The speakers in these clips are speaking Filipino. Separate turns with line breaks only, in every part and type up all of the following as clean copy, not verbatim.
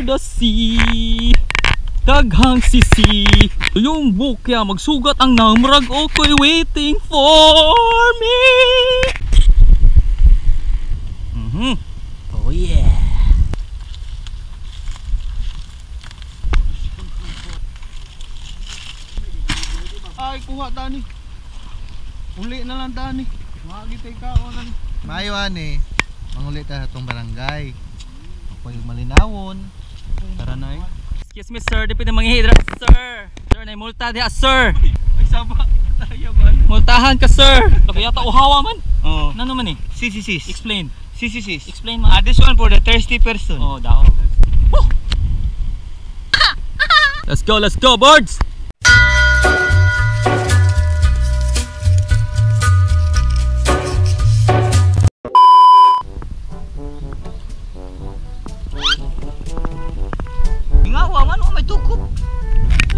under the sea. Daghang sisi. Yung bukya magsugat ang namrag oko'y waiting for me. Oh yeah. Ay, kuha tani. Uli na lang tani. Makagitay ka o na.
Maayo ani. Manguli ta sa itong barangay. Ako yung malinawon.
Tara na eh. Excuse me sir, di pwede manghihidra. Sir! Sir, na multa diha sir!
Ay saba. Tayo ba?
Multahan ka sir! Lagi yata uhawa man.
Oo.
Ano naman eh?
Sis.
Explain.
Sis.
Explain man.
This one for the thirsty person.
Oh, dao. Let's go birds!
Ngawa man may tukob.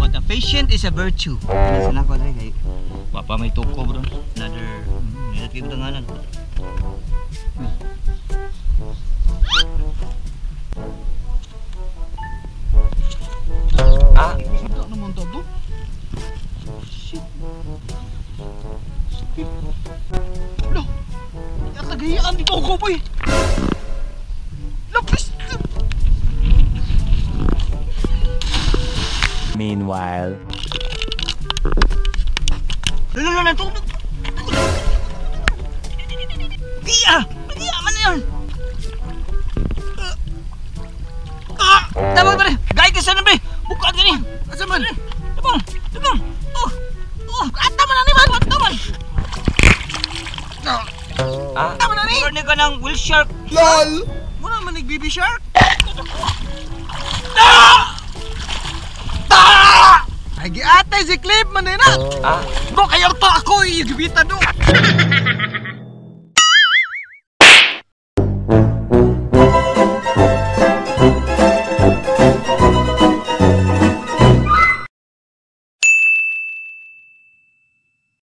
What a patient is a virtue. Nasa ko dai kay
Papa may tukob ron.
another negative tangalan.
Ito naman to. Shit. Loh. Yata gayaan dito ko boy. Lapis.
Meanwhile,
Lalo na to. Dia man yan. Tama ba rin? Gay ka sana ba? Bukaan ka ni. Asa man? Tabang. Ata man na ni man. Ata man. Ata man na ni. Mura ka ng whale shark. LOL. Mura man ng baby shark. Ay giatay si Clip man na. Bro kayo to ako. Yung gibita do.